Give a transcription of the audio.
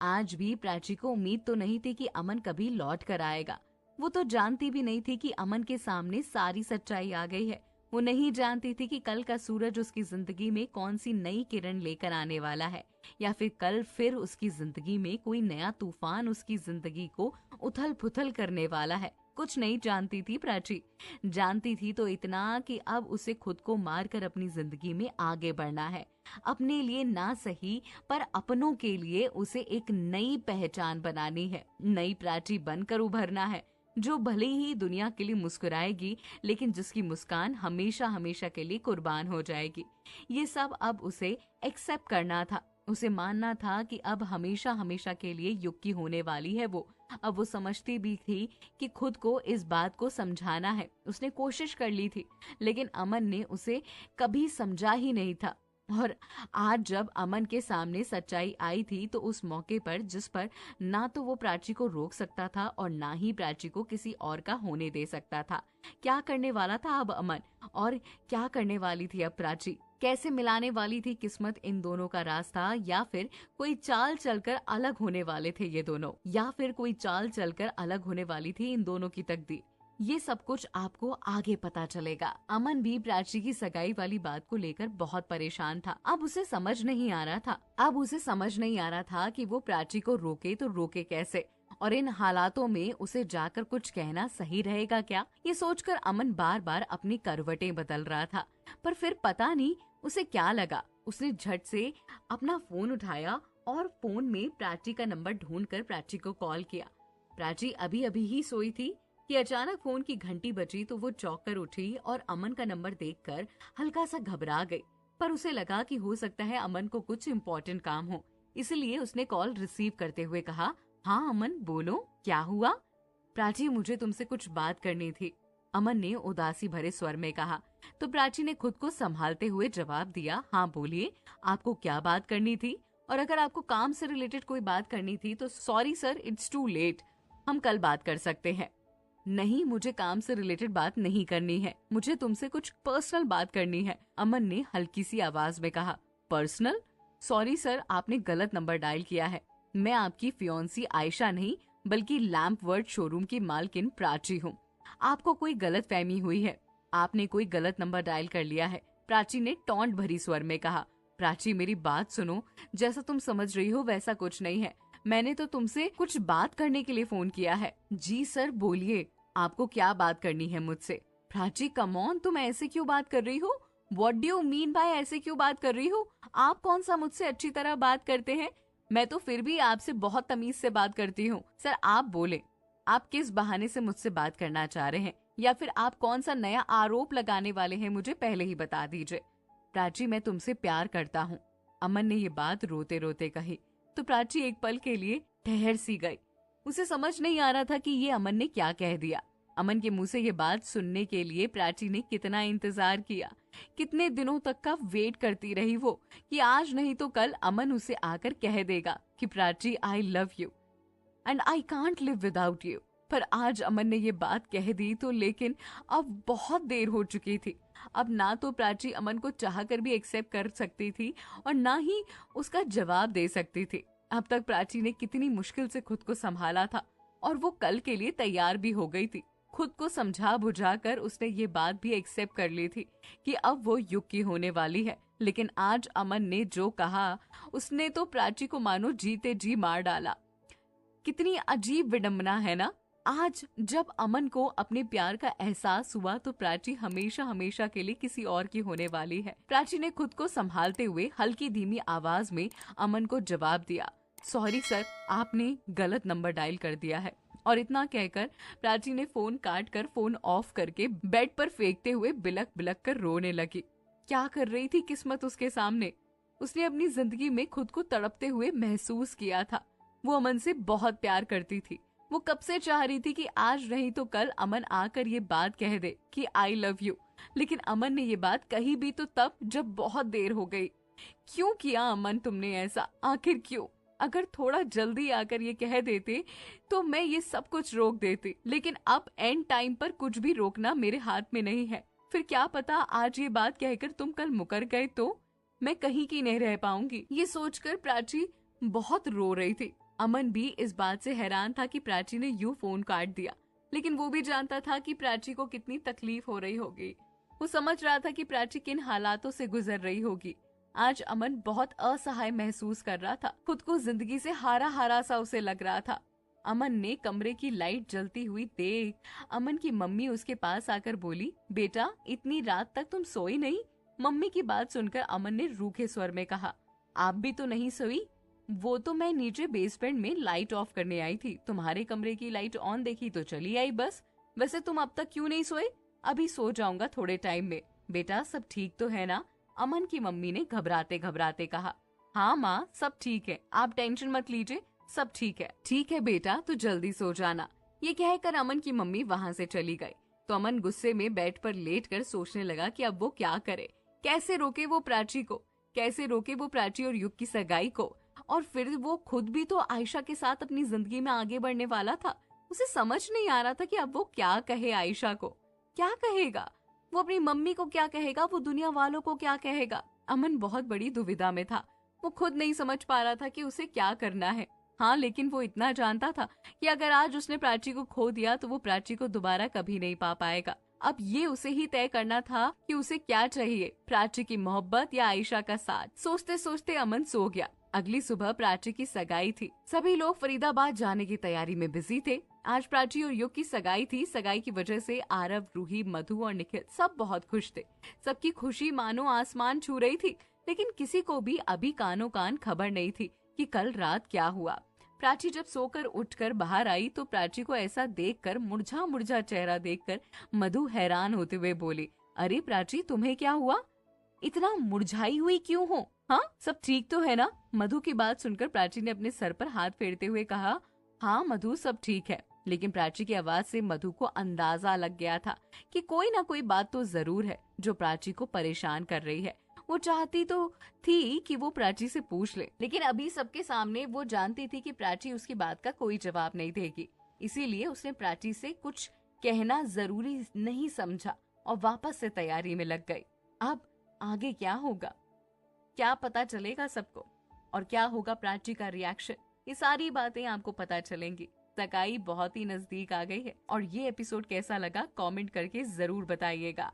आज भी प्राची को उम्मीद तो नहीं थी कि अमन कभी लौट कर आएगा। वो तो जानती भी नहीं थी कि अमन के सामने सारी सच्चाई आ गई है। वो नहीं जानती थी कि कल का सूरज उसकी जिंदगी में कौन सी नई किरण लेकर आने वाला है, या फिर कल फिर उसकी जिंदगी में कोई नया तूफान उसकी जिंदगी को उथल पुथल करने वाला है। कुछ नहीं जानती थी प्राची। जानती थी तो इतना कि अब उसे खुद को मारकर अपनी जिंदगी में आगे बढ़ना है। अपने लिए ना सही पर अपनों के लिए उसे एक नई पहचान बनानी है, नई प्राची बनकर उभरना है, जो भले ही दुनिया के लिए मुस्कुराएगी लेकिन जिसकी मुस्कान हमेशा हमेशा के लिए कुर्बान हो जाएगी। ये सब अब उसे एक्सेप्ट करना था। उसे मानना था कि अब हमेशा हमेशा के लिए युग की होने वाली है वो। अब वो समझती भी थी कि खुद को इस बात को समझाना है। उसने कोशिश कर ली थी लेकिन अमन ने उसे कभी समझा ही नहीं था। और आज जब अमन के सामने सच्चाई आई थी तो उस मौके पर जिस पर ना तो वो प्राची को रोक सकता था और ना ही प्राची को किसी और का होने दे सकता था। क्या करने वाला था अब अमन, और क्या करने वाली थी अब प्राची? कैसे मिलाने वाली थी किस्मत इन दोनों का रास्ता, या फिर कोई चाल चलकर अलग होने वाले थे ये दोनों, या फिर कोई चाल चलकर अलग होने वाली थी इन दोनों की तकदीर? ये सब कुछ आपको आगे पता चलेगा। अमन भी प्राची की सगाई वाली बात को लेकर बहुत परेशान था। अब उसे समझ नहीं आ रहा था कि वो प्राची को रोके तो रोके कैसे, और इन हालातों में उसे जाकर कुछ कहना सही रहेगा क्या? ये सोचकर अमन बार बार अपनी करवटें बदल रहा था। पर फिर पता नहीं उसे क्या लगा, उसने झट से अपना फोन उठाया और फोन में प्राची का नंबर ढूंढकर प्राची को कॉल किया। प्राची अभी अभी ही सोई थी कि अचानक फोन की घंटी बजी तो वो चौंक कर उठी और अमन का नंबर देखकर हल्का सा घबरा गई। पर उसे लगा कि हो सकता है अमन को कुछ इम्पोर्टेंट काम हो, इसलिए उसने कॉल रिसीव करते हुए कहा, हाँ अमन बोलो, क्या हुआ? प्राची मुझे तुमसे कुछ बात करनी थी, अमन ने उदासी भरे स्वर में कहा। तो प्राची ने खुद को संभालते हुए जवाब दिया, हाँ बोलिए, आपको क्या बात करनी थी? और अगर आपको काम से रिलेटेड कोई बात करनी थी तो sorry sir, it's too late, हम कल बात कर सकते हैं। नहीं, मुझे काम से रिलेटेड बात नहीं करनी है, मुझे तुमसे कुछ पर्सनल बात करनी है, अमन ने हल्की सी आवाज में कहा। पर्सनल? सॉरी सर, आपने गलत नंबर डायल किया है। मैं आपकी फियोन्सी आयशा नहीं बल्कि लैम्प वर्ड शोरूम की मालकिन प्राची हूँ। आपको कोई गलत फहमी हुई है, आपने कोई गलत नंबर डायल कर लिया है, प्राची ने टॉन्ट भरी स्वर में कहा। प्राची मेरी बात सुनो, जैसा तुम समझ रही हो वैसा कुछ नहीं है, मैंने तो तुमसे कुछ बात करने के लिए फोन किया है। जी सर बोलिए, आपको क्या बात करनी है मुझसे? प्राची कम ऑन, तुम ऐसे क्यों बात कर रही हो? What do you mean by ऐसे क्यों बात कर रही हो? आप कौन सा मुझसे अच्छी तरह बात करते हैं? मैं तो फिर भी आपसे बहुत तमीज से बात करती हूँ। सर आप बोले, आप किस बहाने से मुझसे बात करना चाह रहे हैं, या फिर आप कौन सा नया आरोप लगाने वाले हैं, मुझे पहले ही बता दीजिए। प्राची मैं तुमसे प्यार करता हूँ, अमन ने ये बात रोते रोते कही। तो प्राची एक पल के लिए ठहर सी गई। उसे समझ नहीं आ रहा था कि ये अमन ने क्या कह दिया। अमन के मुंह से ये बात सुनने के लिए प्राची ने कितना इंतजार किया, कितने दिनों तक का वेट करती रही वो, कि आज नहीं तो कल अमन उसे आकर कह देगा कि Prachi I love you and I can't live without you. पर आज अमन ने ये बात कह दी तो, लेकिन अब बहुत देर हो चुकी थी। अब ना तो प्राची अमन को चाहकर भी एक्सेप्ट कर सकती थी और ना ही उसका जवाब दे सकती थी। अब तक प्राची ने कितनी मुश्किल से खुद को संभाला था और वो कल के लिए तैयार भी हो गई थी। खुद को समझा बुझा कर उसने ये बात भी एक्सेप्ट कर ली थी कि अब वो युग की होने वाली है। लेकिन आज अमन ने जो कहा उसने तो प्राची को मानो जीते जी मार डाला। कितनी अजीब विडंबना है ना। आज जब अमन को अपने प्यार का एहसास हुआ तो प्राची हमेशा हमेशा के लिए किसी और की होने वाली है। प्राची ने खुद को संभालते हुए हल्की धीमी आवाज में अमन को जवाब दिया, सॉरी सर, आपने गलत नंबर डायल कर दिया है। और इतना कहकर प्राची ने फोन काट कर फोन ऑफ करके बेड पर फेंकते हुए बिलक बिलक कर रोने लगी। क्या कर रही थी किस्मत उसके सामने? उसने अपनी जिंदगी में खुद को तड़पते हुए महसूस किया था। वो अमन से बहुत प्यार करती थी। वो कब से चाह रही थी कि आज नहीं तो कल अमन आकर ये बात कह दे कि आई लव यू। लेकिन अमन ने ये बात कही भी तो तब जब बहुत देर हो गई। क्यों किया अमन तुमने ऐसा? आखिर क्यों? अगर थोड़ा जल्दी आकर ये कह देते तो मैं ये सब कुछ रोक देती, लेकिन अब एंड टाइम पर कुछ भी रोकना मेरे हाथ में नहीं है। फिर क्या पता आज ये बात कहकर तुम कल मुकर गए तो मैं कहीं की नहीं रह पाऊंगी। ये सोचकर प्राची बहुत रो रही थी। अमन भी इस बात से हैरान था कि प्राची ने यूं फोन काट दिया, लेकिन वो भी जानता था कि प्राची को कितनी तकलीफ हो रही होगी। वो समझ रहा था कि प्राची किन हालातों से गुजर रही होगी। आज अमन बहुत असहाय महसूस कर रहा था, खुद को जिंदगी से हारा हारा सा उसे लग रहा था। अमन ने कमरे की लाइट जलती हुई देख अमन की मम्मी उसके पास आकर बोली, बेटा इतनी रात तक तुम सोई नहीं? मम्मी की बात सुनकर अमन ने रूखे स्वर में कहा, आप भी तो नहीं सोई? वो तो मैं नीचे बेसमेंट में लाइट ऑफ करने आई थी, तुम्हारे कमरे की लाइट ऑन देखी तो चली आई बस। वैसे तुम अब तक क्यों नहीं सोए? अभी सो जाऊंगा थोड़े टाइम में। बेटा सब ठीक तो है ना? अमन की मम्मी ने घबराते घबराते कहा। हाँ माँ सब ठीक है, आप टेंशन मत लीजिए, सब ठीक है। ठीक है बेटा तू जल्दी सो जाना। ये कहकर अमन की मम्मी वहाँ से चली गई तो अमन गुस्से में बेड पर लेटकर सोचने लगा कि अब वो क्या करे, कैसे रोके वो प्राची को, कैसे रोके वो प्राची और युग की सगाई को। और फिर वो खुद भी तो आयशा के साथ अपनी जिंदगी में आगे बढ़ने वाला था। उसे समझ नहीं आ रहा था कि अब वो क्या कहे आयशा को, क्या कहेगा वो, अपनी मम्मी को क्या कहेगा, वो दुनिया वालों को क्या कहेगा। अमन बहुत बड़ी दुविधा में था, वो खुद नहीं समझ पा रहा था कि उसे क्या करना है। हाँ लेकिन वो इतना जानता था कि अगर आज उसने प्राची को खो दिया तो वो प्राची को दोबारा कभी नहीं पा पाएगा। अब ये उसे ही तय करना था कि उसे क्या चाहिए, प्राची की मोहब्बत या आयशा का साथ। सोचते सोचते अमन सो गया। अगली सुबह प्राची की सगाई थी। सभी लोग फरीदाबाद जाने की तैयारी में बिजी थे। आज प्राची और युग की सगाई थी। सगाई की वजह से आरव, रूही, मधु और निखिल सब बहुत खुश थे। सबकी खुशी मानो आसमान छू रही थी, लेकिन किसी को भी अभी कानो कान खबर नहीं थी कि कल रात क्या हुआ। प्राची जब सोकर उठकर बाहर आई तो प्राची को ऐसा देखकर, मुरझा मुरझा चेहरा देखकर मधु हैरान होते हुए बोली, अरे प्राची तुम्हें क्या हुआ, इतना मुरझाई हुई क्यों हो? हाँ सब ठीक तो है ना? मधु की बात सुनकर प्राची ने अपने सर पर हाथ फेरते हुए कहा, हाँ मधु सब ठीक है। लेकिन प्राची की आवाज से मधु को अंदाजा लग गया था कि कोई ना कोई बात तो जरूर है जो प्राची को परेशान कर रही है। वो चाहती तो थी कि वो प्राची से पूछ ले, लेकिन अभी सबके सामने वो जानती थी कि प्राची उसकी बात का कोई जवाब नहीं देगी। इसीलिए उसने प्राची से कुछ कहना जरूरी नहीं समझा और वापस से तैयारी में लग गई। अब आगे क्या होगा, क्या पता चलेगा सबको, और क्या होगा प्राची का रिएक्शन, ये सारी बातें आपको पता चलेंगी। सगाई बहुत ही नजदीक आ गई है और ये एपिसोड कैसा लगा कमेंट करके जरूर बताइएगा।